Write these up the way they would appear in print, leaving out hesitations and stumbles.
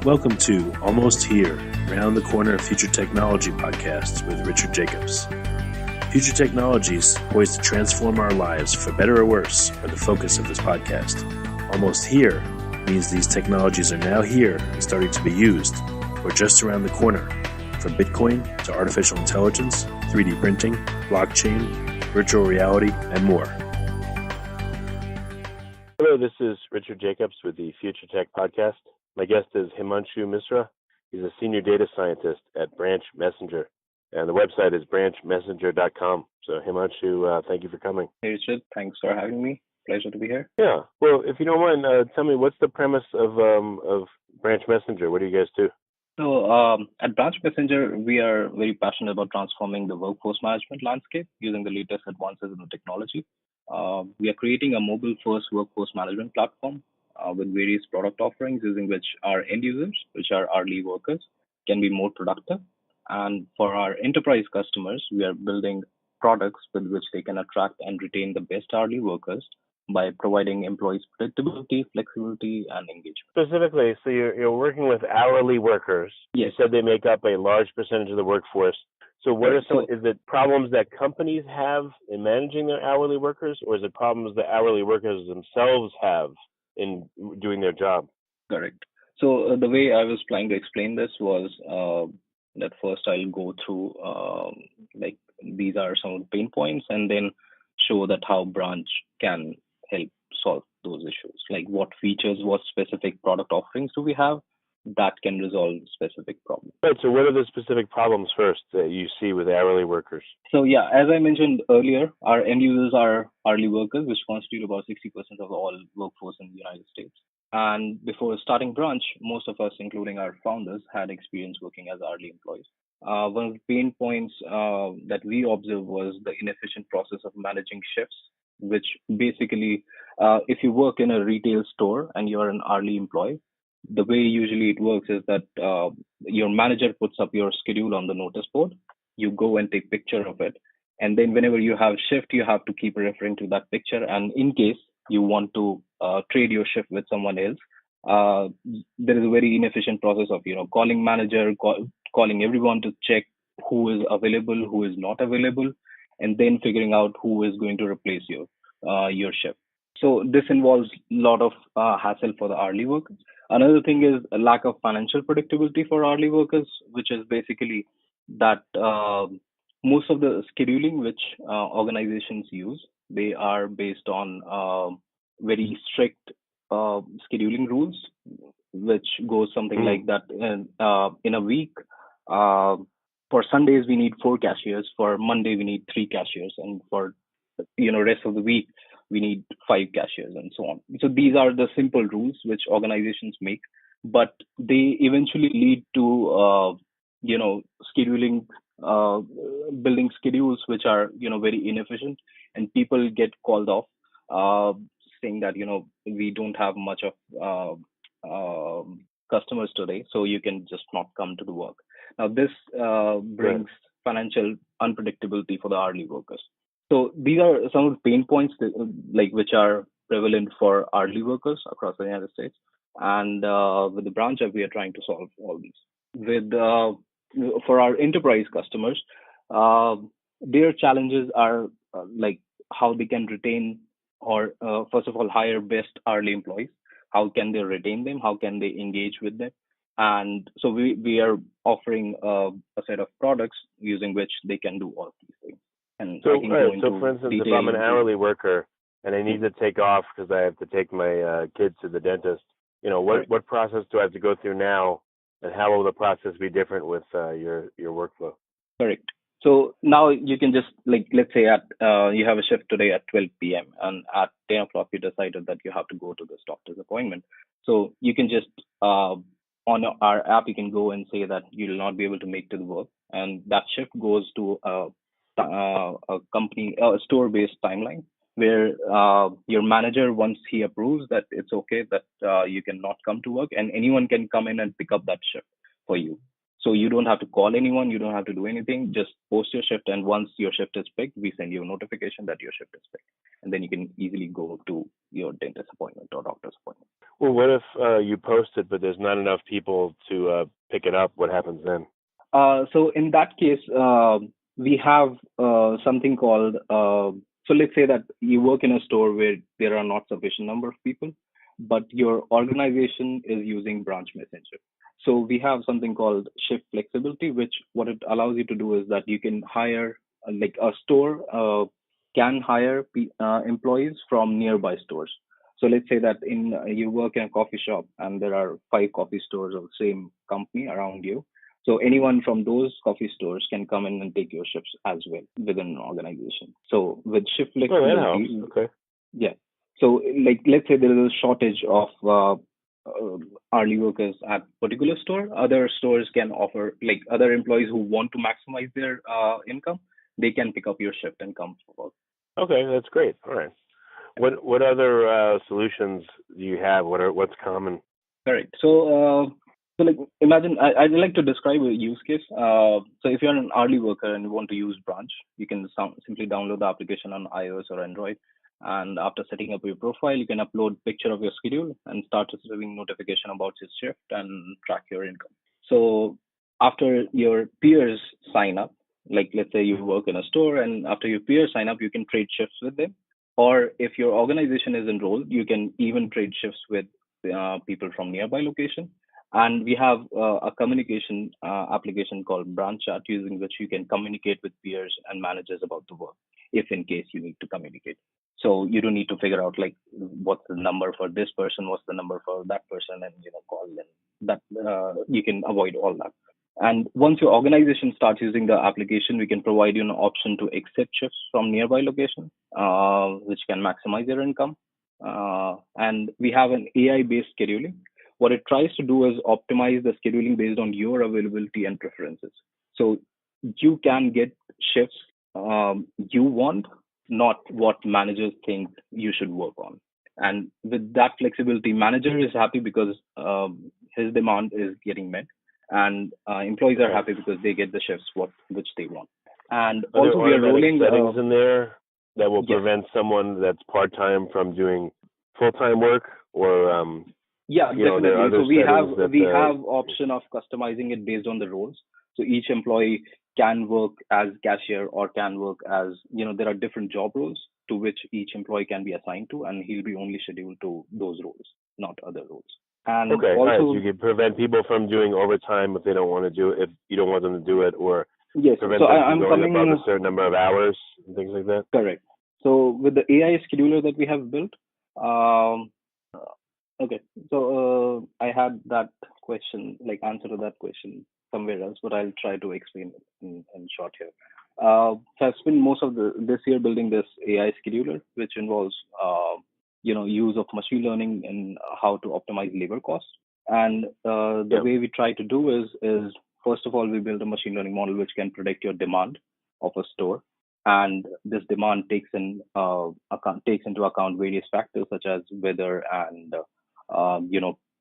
Welcome to Almost Here, Round the Corner Future Technology podcast with Richard Jacobs. Future technologies poised to transform our lives for better or worse are the focus of this podcast. Almost here means these technologies are now here and starting to be used, or just around the corner, from Bitcoin to artificial intelligence, 3D printing, blockchain, virtual reality, and more. Hello, this is Richard Jacobs with the Future Tech Podcast. My guest is Himanshu Misra. He's a senior data scientist at Branch Messenger, and the website is branchmessenger.com. So Himanshu, thank you for coming. Hey Richard, thanks for having me. Pleasure to be here. Yeah, well, if you don't mind, tell me, what's the premise of Branch Messenger? What do you guys do? So at Branch Messenger, we are very passionate about transforming the workforce management landscape using the latest advances in the technology. We are creating a mobile-first workforce management platform with various product offerings using which our end users, which are hourly workers, can be more productive. And for our enterprise customers, we are building products with which they can attract and retain the best hourly workers by providing employees predictability, flexibility, and engagement. Specifically, so you're working with hourly workers. Yes. You said they make up a large percentage of the workforce. So what are some, is it problems that companies have in managing their hourly workers, or is it problems that hourly workers themselves have in doing their job? Correct. So the way I was trying to explain this was that first I'll go through like these are some of the pain points, and then show that how Branch can help solve those issues. Like what features, what specific product offerings do we have that can resolve specific problems. Right. So what are the specific problems first that you see with hourly workers? So yeah, as I mentioned earlier, our end users are hourly workers, which constitute about 60% of all workforce in the United States. And before starting Branch, most of us, including our founders, had experience working as hourly employees. One of the pain points that we observed was the inefficient process of managing shifts, which basically, if you work in a retail store and you're an hourly employee, the way usually it works is that your manager puts up your schedule on the notice board. You go and take picture of it. And then whenever you have shift, you have to keep referring to that picture. And in case you want to trade your shift with someone else, there is a very inefficient process of, calling manager, calling everyone to check who is available, who is not available, and then figuring out who is going to replace your shift. So this involves a lot of hassle for the hourly workers. Another thing is a lack of financial predictability for hourly workers, which is basically that most of the scheduling which organizations use, they are based on very strict scheduling rules, which goes something like that. In a week, for Sundays we need 4 cashiers, for Monday we need 3 cashiers, and for rest of the week we need 5 cashiers, and so on. So these are the simple rules which organizations make, but they eventually lead to scheduling, building schedules which are very inefficient, and people get called off saying that we don't have much of customers today, so you can just not come to the work. Now this brings financial unpredictability for the hourly workers. So these are some of the pain points which are prevalent for hourly workers across the United States. And with the Branch, we are trying to solve all these. For our enterprise customers, their challenges are like how they can retain or first of all hire best hourly employees. How can they retain them? How can they engage with them? And so we are offering a set of products using which they can do all of these things. And so for instance, if I'm an hourly worker and I need to take off because I have to take my kids to the dentist, what process do I have to go through now, and how will the process be different with your workflow? Correct. So now you can just, let's say you have a shift today at 12 p.m. and at 10 o'clock you decided that you have to go to this doctor's appointment. So you can just, on our app, you can go and say that you will not be able to make to the work. And that shift goes to a store-based timeline where your manager, once he approves that it's okay that you cannot come to work, and anyone can come in and pick up that shift for you. So you don't have to call anyone, you don't have to do anything, just post your shift. And once your shift is picked, we send you a notification that your shift is picked. And then you can easily go to your dentist appointment or doctor's appointment. Well, what if you post it, but there's not enough people to pick it up? What happens then? So in that case, we have something called, so let's say that you work in a store where there are not sufficient number of people, but your organization is using branch messenger. So we have something called shift flexibility, which what it allows you to do is that you can hire, like a store can hire employees from nearby stores. So let's say that you work in a coffee shop and there are 5 coffee stores of the same company around you. So anyone from those coffee stores can come in and take your shifts as well within an organization. So with shift Oh, that flexibility, helps. Okay. yeah. So like let's say there is a shortage of hourly workers at particular store. Other stores can offer, like other employees who want to maximize their income, they can pick up your shift and come to work. Okay, that's great. All right. What other solutions do you have? What's common? Correct. So like imagine I'd like to describe a use case. So if you're an hourly worker and you want to use Branch, you can simply download the application on iOS or Android. And after setting up your profile, you can upload picture of your schedule and start receiving notification about your shift and track your income. So after your peers sign up, like let's say you work in a store and after your peers sign up, you can trade shifts with them. Or if your organization is enrolled, you can even trade shifts with people from nearby location. And we have a communication application called Branch Chat, using which you can communicate with peers and managers about the work, if in case you need to communicate. So you don't need to figure out like what's the number for this person, what's the number for that person, and call them. That you can avoid all that. And once your organization starts using the application, we can provide you an option to accept shifts from nearby location, which can maximize your income. And we have an AI-based scheduling. What it tries to do is optimize the scheduling based on your availability and preferences. So you can get shifts you want, not what managers think you should work on. And with that flexibility, manager is happy because his demand is getting met, and employees are happy because they get the shifts which they want. And Are also we there are rolling settings in there that will yes. prevent someone that's part-time from doing full-time work, or Yeah, there are definitely. other So we have settings that we have option of customizing it based on the roles. So each employee can work as cashier or can work as, there are different job roles to which each employee can be assigned to, and he'll be only scheduled to those roles, not other roles. And okay, all right. So also, you can prevent people from doing overtime if they don't want to do it, if you don't want them to do it, or yes, prevent so them I'm from going coming above a certain number of hours and things like that. correct. So with the AI scheduler that we have built, um, okay, so I had that question, like answer to that question somewhere else, but I'll try to explain it in short here. So I've spent most of this year building this AI scheduler, which involves use of machine learning and how to optimize labor costs. And the way we try to do is first of all we build a machine learning model which can predict your demand of a store, and this demand takes into account various factors such as weather and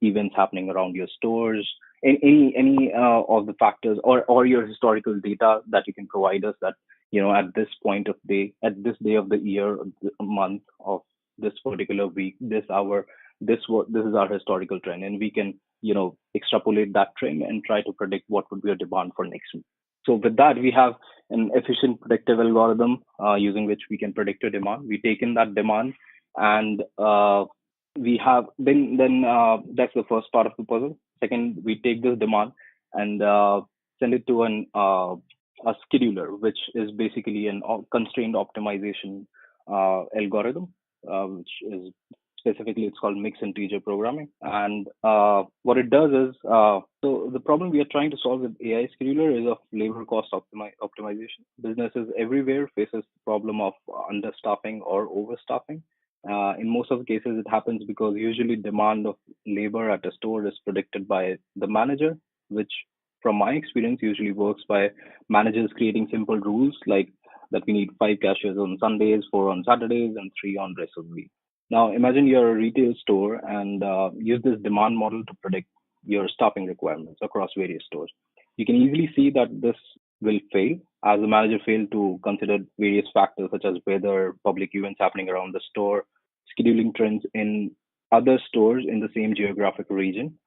events happening around your stores, any of the factors, or your historical data that you can provide us, that at this point of day, at this day of the year, month of this particular week, this hour, this is our historical trend, and we can extrapolate that trend and try to predict what would be a demand for next week. So with that, we have an efficient predictive algorithm using which we can predict your demand. We take in that demand, and we have then that's the first part of the puzzle. Second, we take this demand and send it to a scheduler, which is basically an constrained optimization algorithm, which is specifically it's called mixed integer programming. And what it does is, so the problem we are trying to solve with AI scheduler is of labor cost optimization. Businesses everywhere faces the problem of understaffing or overstaffing. In most of the cases, it happens because usually demand of labor at a store is predicted by the manager, which from my experience usually works by managers creating simple rules like that we need 5 cashiers on Sundays, 4 on Saturdays, and 3 on rest of the week. Now imagine you're a retail store and use this demand model to predict your staffing requirements across various stores. You can easily see that this will fail as the manager failed to consider various factors such as weather, public events happening around the store, scheduling trends in other stores in the same geographic region,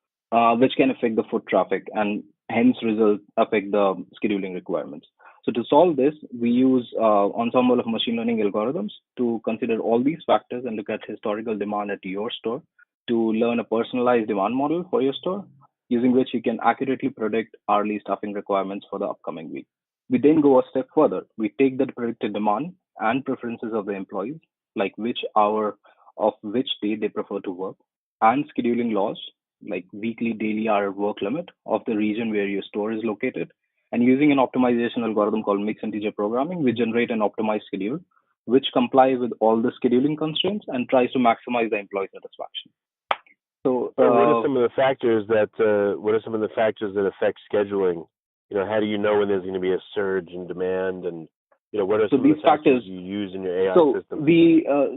which can affect the foot traffic and hence result affect the scheduling requirements. So to solve this, we use ensemble of machine learning algorithms to consider all these factors and look at historical demand at your store to learn a personalized demand model for your store, using which you can accurately predict hourly staffing requirements for the upcoming week. We then go a step further. We take the predicted demand and preferences of the employees, like which hour of which day they prefer to work, and scheduling laws, like weekly, daily hour work limit of the region where your store is located. And using an optimization algorithm called mixed integer programming, we generate an optimized schedule which complies with all the scheduling constraints and tries to maximize the employee satisfaction. So, what are some of the factors that affect scheduling? How do you know when there's going to be a surge in demand, and what are some of the factors you use in your AI system?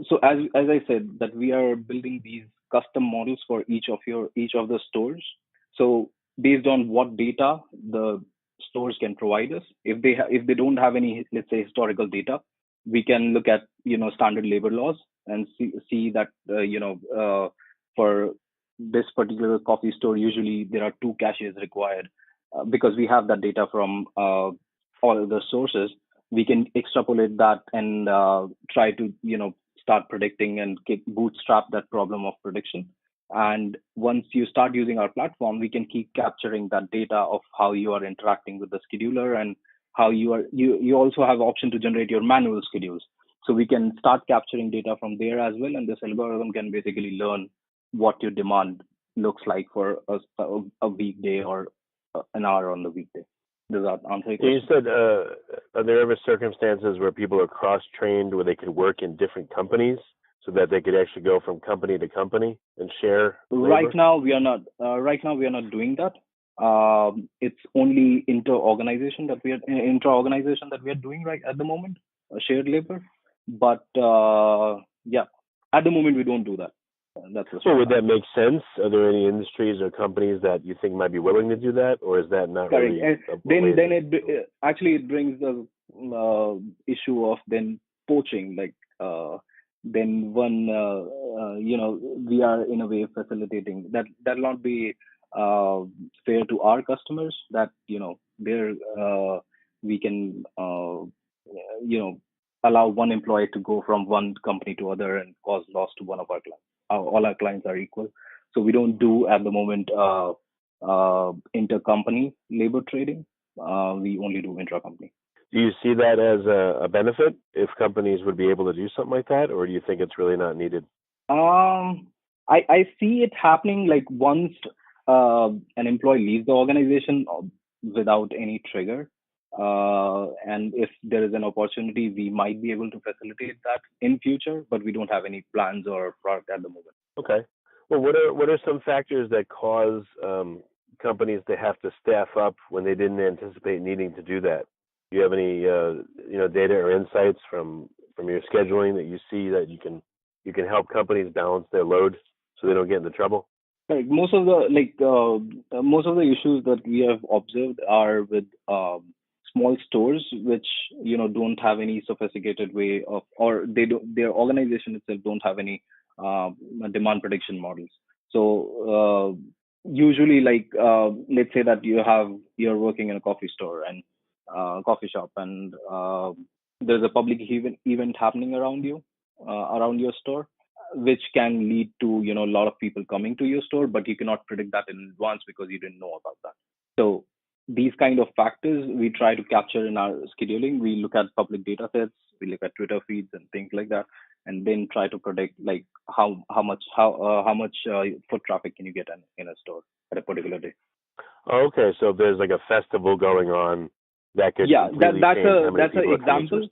So as I said, that we are building these custom models for each of the stores. So based on what data the stores can provide us, if they don't have any, let's say, historical data, we can look at standard labor laws and see that for this particular coffee store, usually there are two cashiers required because we have that data from all the sources. We can extrapolate that and try to start predicting and bootstrap that problem of prediction. And once you start using our platform, we can keep capturing that data of how you are interacting with the scheduler and how you also have option to generate your manual schedules. So we can start capturing data from there as well, and this algorithm can basically learn what your demand looks like for a weekday or an hour on the weekday. Does that answer your question? You said, are there ever circumstances where people are cross-trained, where they could work in different companies so that they could actually go from company to company and share labor? Right now, we are not doing that. It's only inter-organization that we are doing right at the moment, shared labor. But yeah, at the moment we don't do that. That's the So would that make sense? Are there any industries or companies that you think might be willing to do that, or is that not correct? really? Then it brings the issue of then poaching. Like then one we are in a way facilitating that. That'll not be fair to our customers. That there we can allow one employee to go from one company to other and cause loss to one of our clients. All our clients are equal, so we don't do at the moment intercompany labor trading. We only do intra-company. Do you see that as a benefit if companies would be able to do something like that, or do you think it's really not needed? I see it happening like once an employee leaves the organization without any trigger. And if there is an opportunity, we might be able to facilitate that in future, but we don't have any plans or product at the moment. Okay. Well, what are some factors that cause companies to have to staff up when they didn't anticipate needing to do that? Do you have any data or insights from your scheduling that you see that you can help companies balance their load so they don't get into trouble? Correct. Most of the issues that we have observed are with small stores which don't have any sophisticated way of, or their organization itself don't have any demand prediction models. So usually, like let's say that you're working in a coffee store and coffee shop, and there's a public event happening around your store, which can lead to a lot of people coming to your store, but you cannot predict that in advance because you didn't know about that. So these kind of factors we try to capture in our scheduling. We look at public data sets, we look at Twitter feeds and things like that, and then try to predict like how much foot traffic can you get in a store at a particular day. Okay, so if there's like a festival going on, that could that's an example.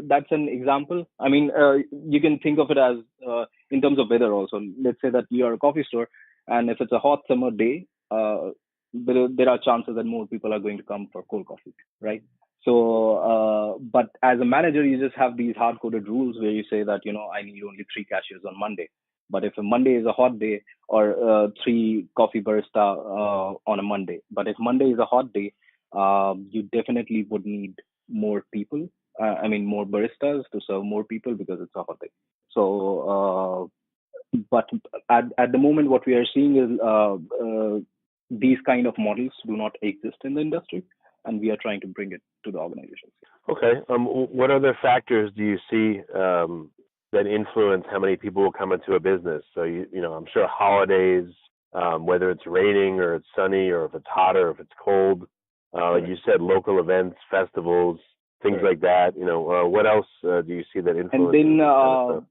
That's an example. I mean, you can think of it as in terms of weather also. Let's say that you are a coffee store, and if it's a hot summer day, there are chances that more people are going to come for cold coffee, right? So, but as a manager, you just have these hard-coded rules where you say that I need only 3 cashiers on Monday. But if a Monday is a hot day, or 3 coffee barista on a Monday. But if Monday is a hot day, you definitely would need more people. More baristas to serve more people because it's a holiday. So, but at the moment, what we are seeing is these kind of models do not exist in the industry, and we are trying to bring it to the organizations. Okay. What other factors do you see that influence how many people will come into a business? So I'm sure holidays, whether it's raining or it's sunny or if it's hot or if it's cold. Like you said, local events, festivals, things like that. What else do you see that influences? And then this kind of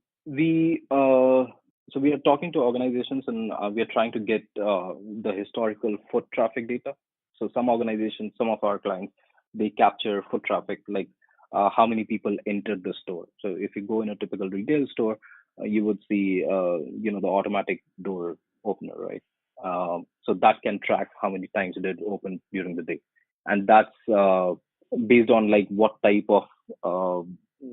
stuff? we are talking to organizations, and we are trying to get the historical foot traffic data. So some organizations, some of our clients, they capture foot traffic, like how many people entered the store. So if you go in a typical retail store, you would see the automatic door opener, right? So that can track how many times it did open during the day, and that's based on like what type of uh,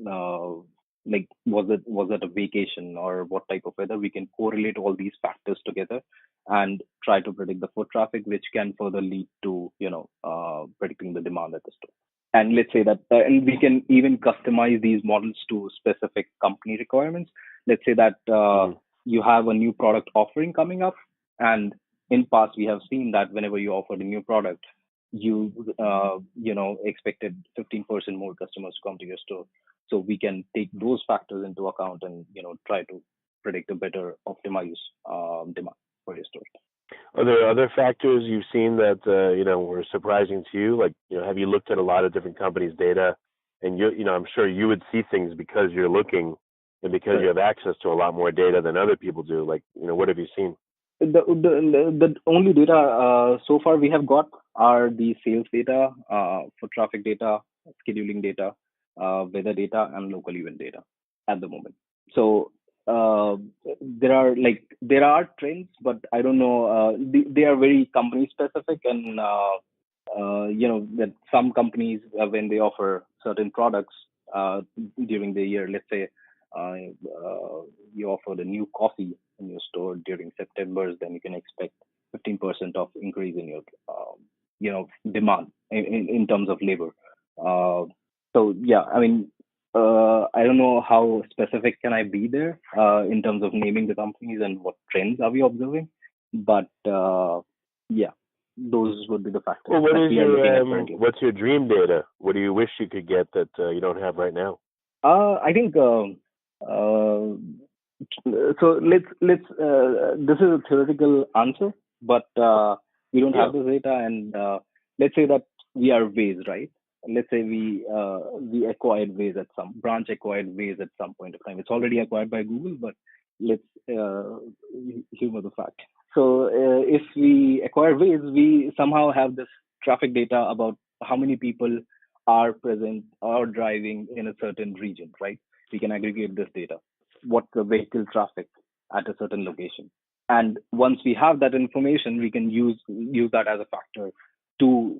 uh, like was it a vacation or what type of weather. We can correlate all these factors together and try to predict the foot traffic, which can further lead to predicting the demand at the store. And let's say that and we can even customize these models to specific company requirements. Let's say that you have a new product offering coming up, and in past we have seen that whenever you offered a new product, you expected 15% more customers to come to your store. So we can take those factors into account and try to predict a better optimized demand for your store. Are there other factors you've seen that were surprising to you? Like, have you looked at a lot of different companies' data, and I'm sure you would see things because you're looking and because you have access to a lot more data than other people do. Like, what have you seen? The only data so far we have got are the sales data, foot traffic data, scheduling data, weather data, and local event data at the moment. So there are trends, but I don't know. They are very company specific, and that some companies when they offer certain products during the year, let's say you offer the new coffee in your store during September, then you can expect 15% of increase in your demand in terms of labor. So yeah, I don't know how specific can I be there in terms of naming the companies and what trends are we observing, but yeah, those would be the factors. Well, that we are looking at currently. what's your dream data? What do you wish you could get that you don't have right now? I think so. Let's. This is a theoretical answer, but we don't have this data, and let's say that we are Waze, right? Let's say we acquired Waze at some branch acquired Waze at some point of time. It's already acquired by Google, but let's humor the fact. So if we acquire Waze, we somehow have this traffic data about how many people are present or driving in a certain region, right? We can aggregate this data. What's the vehicle traffic at a certain location? And once we have that information, we can use that as a factor to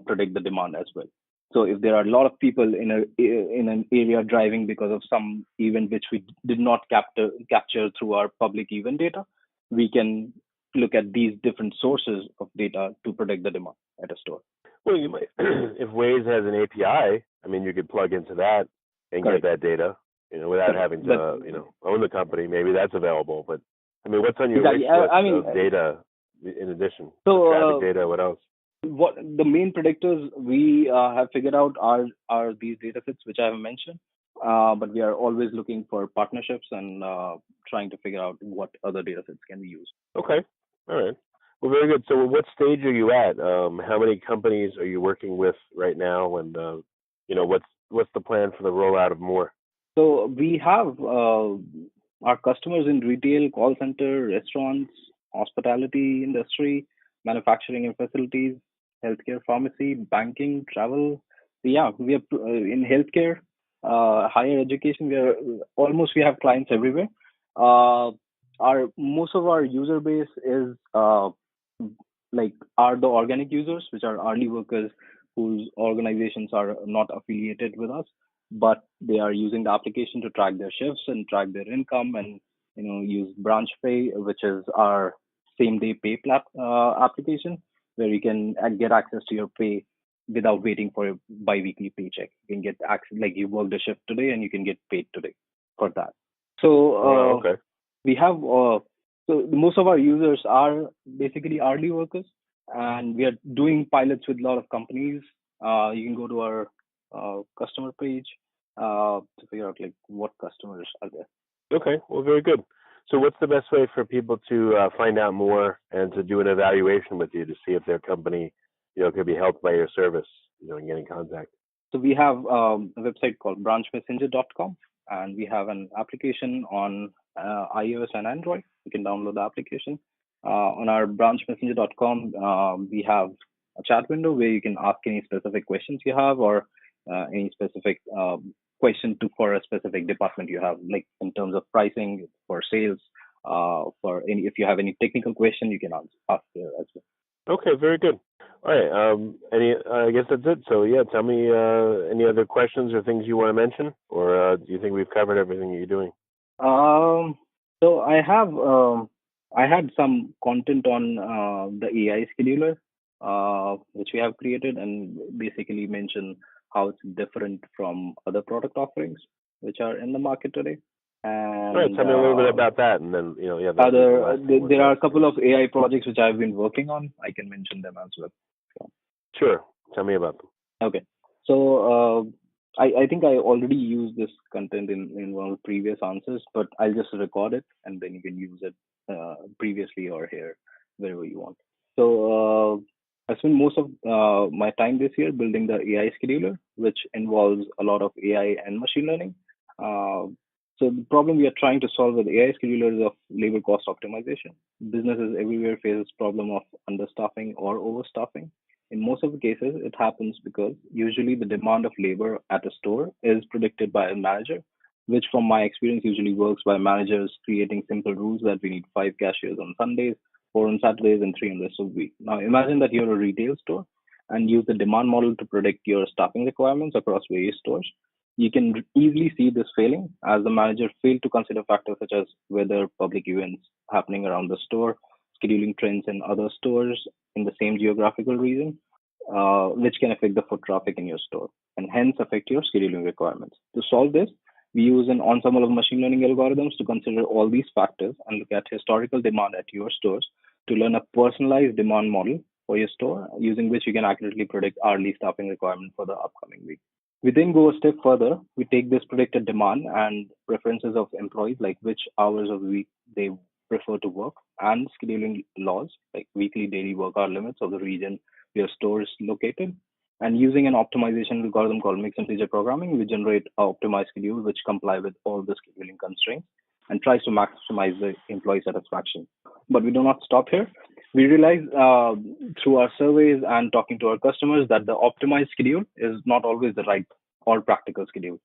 predict the demand as well. So if there are a lot of people in an area driving because of some event which we did not capture through our public event data, we can look at these different sources of data to predict the demand at a store. Well, you might, if Waze has an API, you could plug into that and get that data, without having to, own the company. Maybe that's available. But what's on your wish list of data in addition? So traffic data. What else? What the main predictors we have figured out are these data sets which I have mentioned. But we are always looking for partnerships and trying to figure out what other data sets can we use. Okay. All right. Well, very good. So what stage are you at? How many companies are you working with right now? And, what's the plan for the rollout of more? So we have our customers in retail, call center, restaurants, hospitality industry, manufacturing and facilities, healthcare, pharmacy, banking, travel. So yeah, we are in healthcare, higher education. We have clients everywhere. Most of our user base is are the organic users, which are hourly workers whose organizations are not affiliated with us, but they are using the application to track their shifts and track their income, and use branch pay, which is our same day pay application, where you can get access to your pay without waiting for a bi-weekly paycheck. You can get access, like you worked a shift today and you can get paid today for that. So Okay. we have so most of our users are basically hourly workers, and we are doing pilots with a lot of companies. You can go to our customer page to figure out like what customers are there. Okay. Well, very good. So, what's the best way for people to find out more and to do an evaluation with you to see if their company, could be helped by your service, and get in contact? So we have a website called branchmessenger.com, and we have an application on iOS and Android. You can download the application. On our branchmessenger.com, we have a chat window where you can ask any specific questions you have, or any specific question for a specific department you have, like in terms of pricing, for sales, for any, if you have any technical question, you can ask there as well. Okay, very good. All right. I guess that's it. So yeah, tell me any other questions or things you want to mention, or do you think we've covered everything you're doing? So I had some content on the AI scheduler, which we have created, and basically mention how it's different from other product offerings which are in the market today. All right, And tell me a little bit about that, and then there are a couple of AI projects which I've been working on. I can mention them as well. So, Sure, tell me about them. okay, so I think I already used this content in one of the previous answers, but I'll just record it and then you can use it previously or here, wherever you want. So I spent most of my time this year building the AI scheduler, which involves a lot of AI and machine learning. So the problem we are trying to solve with AI scheduler is of labor cost optimization. Businesses everywhere face this problem of understaffing or overstaffing. In most of the cases, it happens because usually the demand of labor at a store is predicted by a manager, which from my experience usually works by managers creating simple rules that we need 5 cashiers on Sundays, 4 on Saturdays, and 3 on the rest of the week. Now imagine that you're a retail store and use the demand model to predict your staffing requirements across various stores. You can easily see this failing as the manager failed to consider factors such as whether public events happening around the store, scheduling trends in other stores in the same geographical region, which can affect the foot traffic in your store and hence affect your scheduling requirements. To solve this, we use an ensemble of machine learning algorithms to consider all these factors and look at historical demand at your stores to learn a personalized demand model for your store, using which you can accurately predict hourly staffing requirement for the upcoming week. We then go a step further. We take this predicted demand and preferences of employees, like which hours of the week they prefer to work, and scheduling laws, like weekly, daily work hour limits of the region your store is located. And using an optimization algorithm called mixed integer programming, we generate an optimized schedule which comply with all the scheduling constraints and tries to maximize the employee satisfaction. But we do not stop here. We realize through our surveys and talking to our customers that the optimized schedule is not always the right or practical schedule.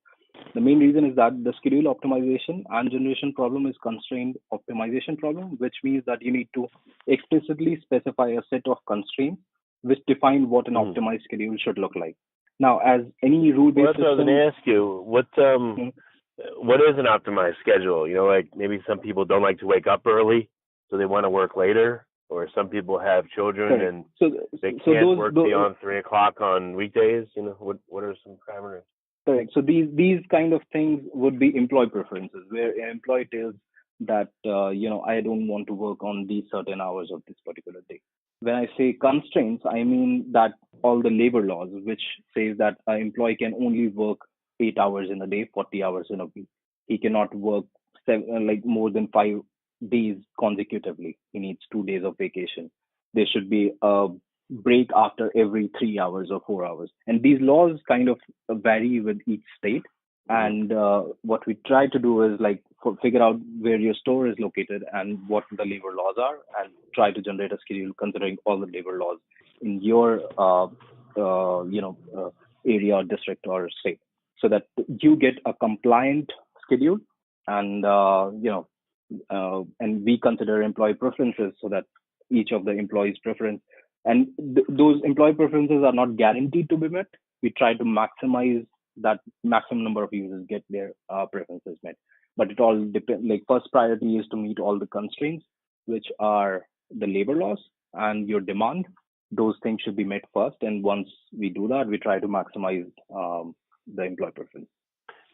The main reason is that the schedule optimization and generation problem is constrained optimization problem, which means that you need to explicitly specify a set of constraints which define what an optimized schedule should look like. Now, as any rule-based Well, that's what I was going to ask you. What is an optimized schedule? Like maybe some people don't like to wake up early, so they want to work later, or some people have children and they can't work beyond 3 o'clock on weekdays. What are some parameters? Correct. So these kind of things would be employee preferences, where an employee tells that I don't want to work on these certain hours of this particular day. When I say constraints, I mean that all the labor laws, which says that an employee can only work 8 hours in a day, 40 hours in a week. He cannot work more than 5 days consecutively. He needs 2 days of vacation. There should be a break after every 3 hours or 4 hours. And these laws kind of vary with each state. And what we try to do is figure out where your store is located and what the labor laws are, and try to generate a schedule considering all the labor laws in your area or district or state, so that you get a compliant schedule. And and we consider employee preferences so that each of the employees' preference and those employee preferences are not guaranteed to be met. We try to maximize that maximum number of users get their preferences met. But it all depends. First priority is to meet all the constraints, which are the labor laws and your demand. those things should be met first. And once we do that, we try to maximize the employee preference.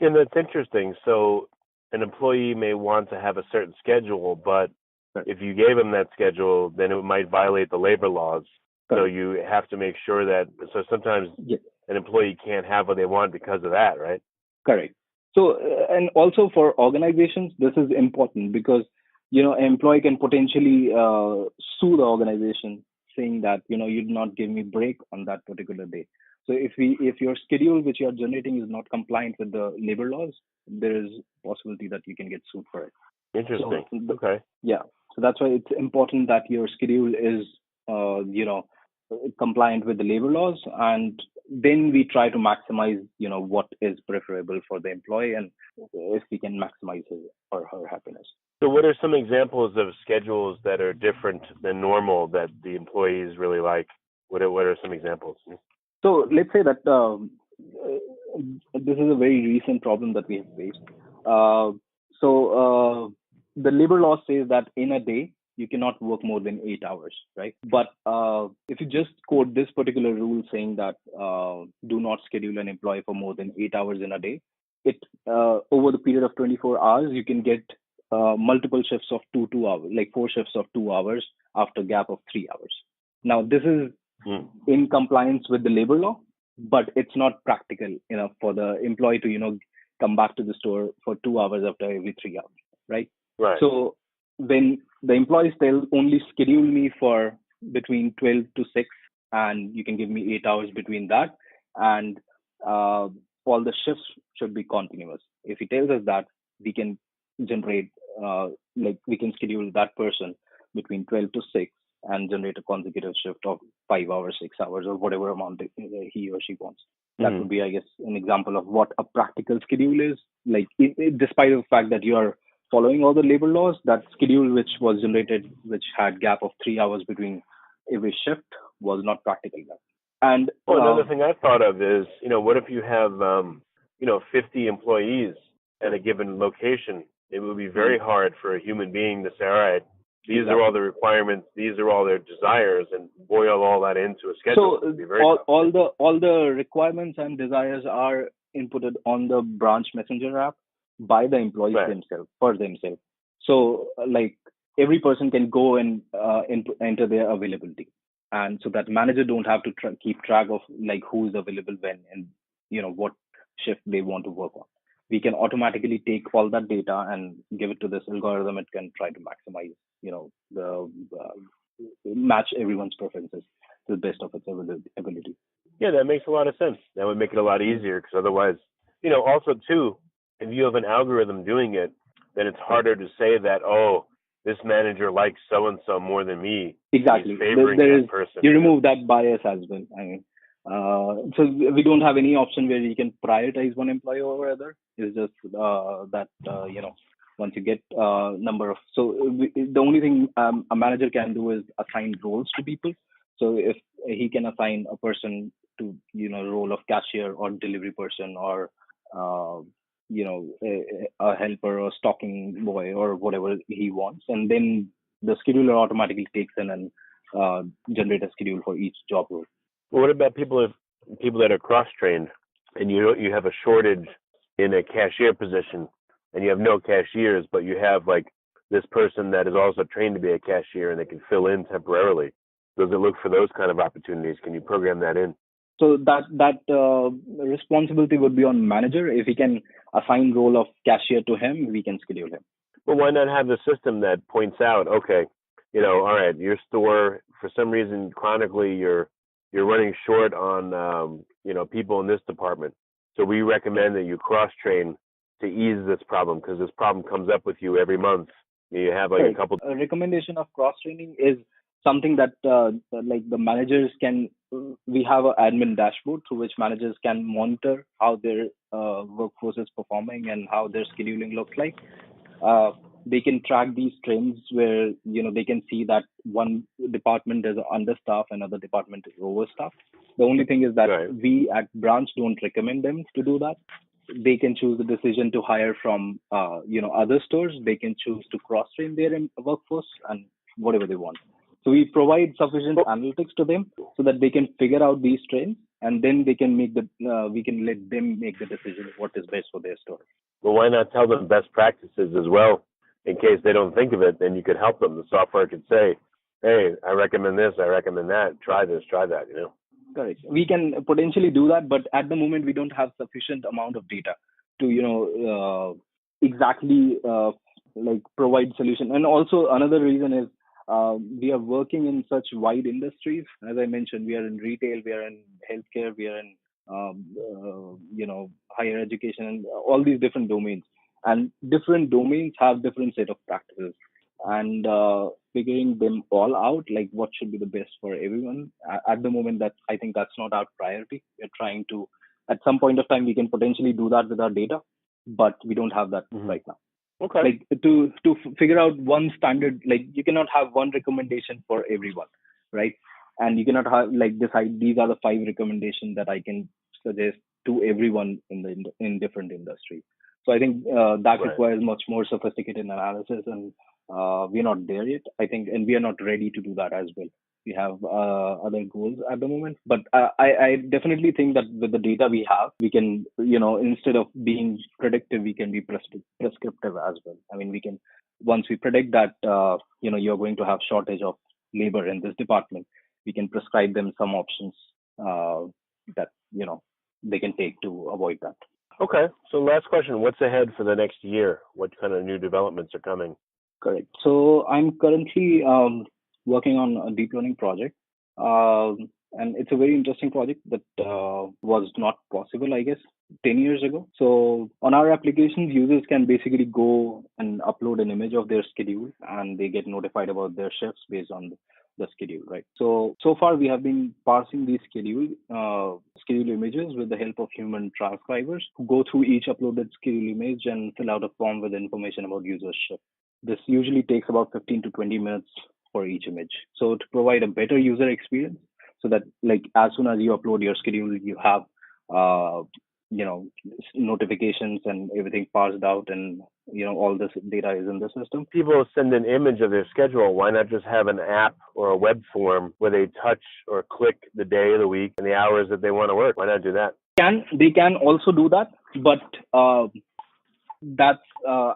And that's interesting. So an employee may want to have a certain schedule, but if you gave them that schedule, then it might violate the labor laws. So you have to make sure that, so sometimes an employee can't have what they want because of that, right? Correct. So, and also for organizations, this is important because, an employee can potentially sue the organization saying that, you did not give me break on that particular day. So if your schedule which you are generating is not compliant with the labor laws, there is possibility that you can get sued for it. Interesting. Okay. Yeah. So that's why it's important that your schedule is, compliant with the labor laws, and then we try to maximize, what is preferable for the employee, and if we can maximize his or her happiness. So what are some examples of schedules that are different than normal that the employees really like? What are some examples? So let's say that this is a very recent problem that we have faced. The labor law says that in a day, you cannot work more than 8 hours, right? But if you just quote this particular rule saying that do not schedule an employee for more than 8 hours in a day, it over the period of 24 hours, you can get multiple shifts of 2 hours, like 4 shifts of 2 hours after a gap of 3 hours. Now, this is in compliance with the labor law, but it's not practical enough for the employee to, come back to the store for 2 hours after every 3 hours, right? Right. So when the employees tell only schedule me for between 12 to 6, and you can give me 8 hours between that, and all the shifts should be continuous. If he tells us that, we can generate, we can schedule that person between 12 to 6 and generate a consecutive shift of 5 hours, 6 hours, or whatever amount he or she wants. That would be, I guess, an example of what a practical schedule is. Like, despite the fact that you are following all the labor laws, that schedule which was generated, which had gap of 3 hours between every shift, was not practical enough. And another thing I thought of is, what if you have, 50 employees at a given location? It would be very hard for a human being to say, all right, these are all the requirements, these are all their desires, and boil all that into a schedule. So all the requirements and desires are inputted on the branch messenger app by the employees themselves, for themselves. So like every person can go and enter their availability, and so that manager don't have to keep track of like who is available when and what shift they want to work on. We can automatically take all that data and give it to this algorithm. It can try to maximize, the match everyone's preferences to the best of its ability. Yeah, that makes a lot of sense. That would make it a lot easier, because otherwise, also too, if you have an algorithm doing it, then it's harder to say that, oh, this manager likes so and so more than me. Exactly. He's favoring that person. You remove that bias as well. I mean, so we don't have any option where we can prioritize one employee over other. It's just that once you get number of, the only thing a manager can do is assign roles to people. So if he can assign a person to role of cashier or delivery person or a helper or stocking boy or whatever he wants, and then the scheduler automatically takes in and generate a schedule for each job role. Well, what about people that are cross-trained, and you have a shortage in a cashier position, and you have no cashiers, but you have like this person that is also trained to be a cashier and they can fill in temporarily? Does it look for those kind of opportunities? Can you program that in? So that responsibility would be on manager. If he can assign role of cashier to him, we can schedule him. Well, why not have the system that points out, okay, all right, your store, for some reason, chronically, you're running short on, people in this department. So we recommend that you cross-train to ease this problem, because this problem comes up with you every month. You have like a couple. A recommendation of cross-training is something that like the managers can. We have an admin dashboard through which managers can monitor how their workforce is performing and how their scheduling looks like. They can track these trends where they can see that one department is understaffed, another department is overstaffed. The only thing is that we at branch don't recommend them to do that. They can choose the decision to hire from other stores. They can choose to cross train their workforce and whatever they want. So we provide sufficient analytics to them so that they can figure out these trends, and then they can we can let them make the decision what is best for their store. Well, why not tell them best practices as well? In case they don't think of it, then you could help them. The software could say, hey, I recommend this, I recommend that, try this, try that, Correct. We can potentially do that, but at the moment we don't have sufficient amount of data to, exactly like provide solution. And also another reason is we are working in such wide industries. As I mentioned, we are in retail, we are in healthcare, we are in higher education, and all these different domains. And different domains have different set of practices. And figuring them all out, like what should be the best for everyone. At the moment, I think that's not our priority. We're trying to, at some point of time, we can potentially do that with our data, but we don't have that right now. Okay. Like to figure out one standard, like you cannot have one recommendation for everyone, right? And you cannot have like decide these are the 5 recommendations that I can suggest to everyone in different industries. So I think that requires much more sophisticated analysis, and we're not there yet, I think, and we are not ready to do that as well. We have other goals at the moment, but I definitely think that with the data we have, we can, instead of being predictive, we can be prescriptive as well. I mean, we can, once we predict that, you're going to have shortage of labor in this department, we can prescribe them some options that, they can take to avoid that. Okay. So last question, what's ahead for the next year? What kind of new developments are coming? Correct. So I'm currently working on a deep learning project. And it's a very interesting project that was not possible, I guess, 10 years ago. So on our applications, users can basically go and upload an image of their schedule, and they get notified about their shifts based on the schedule, right? So far we have been parsing these schedule images with the help of human transcribers who go through each uploaded schedule image and fill out a form with information about user's shift. This usually takes about 15 to 20 minutes for each image. So to provide a better user experience, so that like as soon as you upload your schedule, you have notifications and everything parsed out, and all this data is in the system. People send an image of their schedule. Why not just have an app or a web form where they touch or click the day of the week and the hours that they want to work? Why not do that? They can also do that, but that's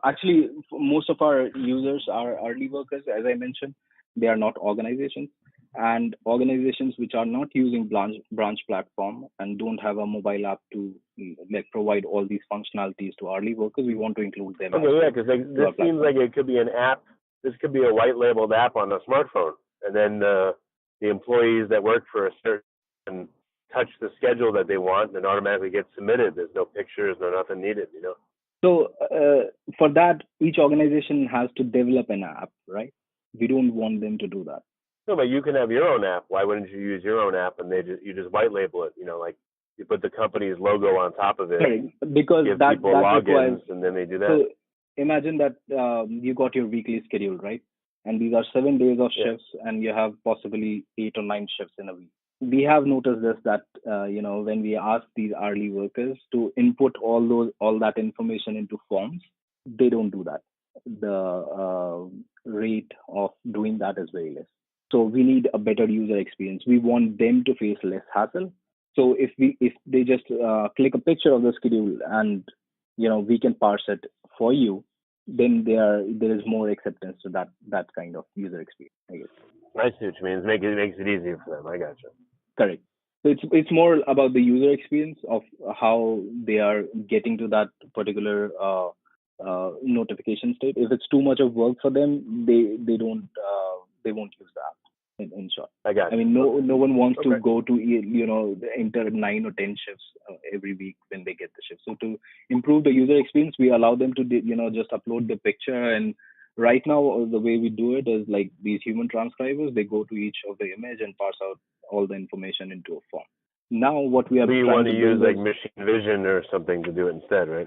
actually most of our users are early workers. As I mentioned, they are not organizations, and organizations which are not using branch platform and don't have a mobile app to like provide all these functionalities to early workers, we want to include them. Okay, yeah, because this seems like it could be an app. This could be a white labeled app on a smartphone, and then the employees that work for a certain touch the schedule that they want and automatically get submitted. There's no pictures, no nothing needed, So for that, each organization has to develop an app, right? We don't want them to do that. No, but you can have your own app. Why wouldn't you use your own app and you just white label it? Like you put the company's logo on top of it. Right. Because give that people logins, requires, and then they do that. So imagine that you got your weekly schedule, right? And these are 7 days of shifts, and you have possibly 8 or 9 shifts in a week. We have noticed this that when we ask these early workers to input all that information into forms, they don't do that. The rate of doing that is very less. So we need a better user experience. We want them to face less hassle. So if they just click a picture of the schedule and we can parse it for you, then there is more acceptance to that kind of user experience, I guess. I see what you mean. It makes it easier for them. I gotcha. Correct. So it's more about the user experience of how they are getting to that particular notification state. If it's too much of work for them, they won't use the app. In short, I got. I mean, no one wants to go to enter 9 or 10 shifts every week when they get the shift. So to improve the user experience, we allow them to just upload the picture. And right now, the way we do it is like these human transcribers. They go to each of the image and parse out all the information into a form. Now, what we are trying want to use like machine vision or something to do it instead, right?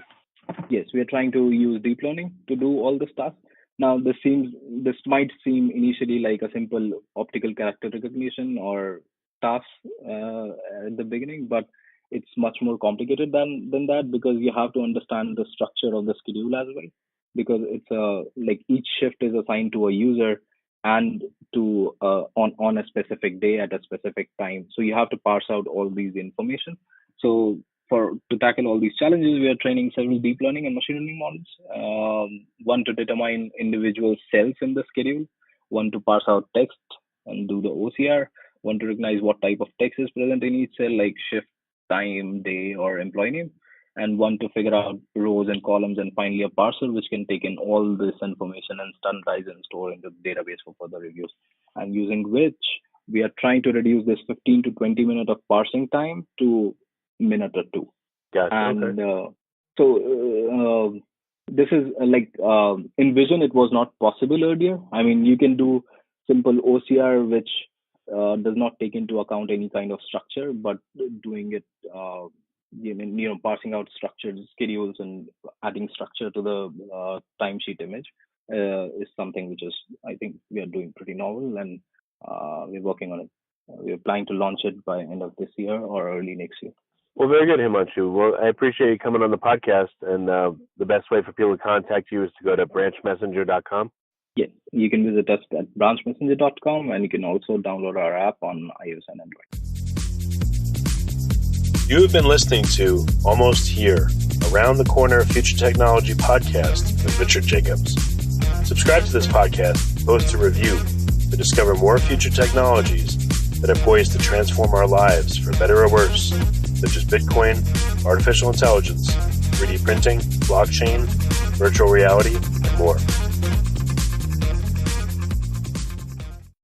Yes, we are trying to use deep learning to do all the stuff. Now, this might seem initially like a simple optical character recognition or task at the beginning, but it's much more complicated than that, because you have to understand the structure of the schedule as well. Because it's like each shift is assigned to a user, and to on a specific day at a specific time. So you have to parse out all these information. So to tackle all these challenges, we are training several deep learning and machine learning models. One to determine individual cells in the schedule, one to parse out text and do the OCR, one to recognize what type of text is present in each cell, like shift, time, day, or employee name, and one to figure out rows and columns, and finally a parser which can take in all this information and standardize and store into the database for further reviews, and using which we are trying to reduce this 15 to 20 minutes of parsing time to minute or two. Gotcha. And okay. This is in Vision, it was not possible earlier. I mean, you can do simple OCR, which does not take into account any kind of structure, but doing it, parsing out structured schedules and adding structure to the timesheet image is something which is, I think, we are doing pretty novel, and we're working on it. We're planning to launch it by end of this year or early next year. Well, very good, Himanshu. Well, I appreciate you coming on the podcast, and the best way for people to contact you is to go to branchmessenger.com. Yes, you can visit us at branchmessenger.com, and you can also download our app on iOS and Android. You have been listening to Almost Here, Around the Corner Future Technology podcast with Richard Jacobs. Subscribe to this podcast, post a review to discover more future technologies that are poised to transform our lives for better or worse, such as Bitcoin, artificial intelligence, 3D printing, blockchain, virtual reality, and more.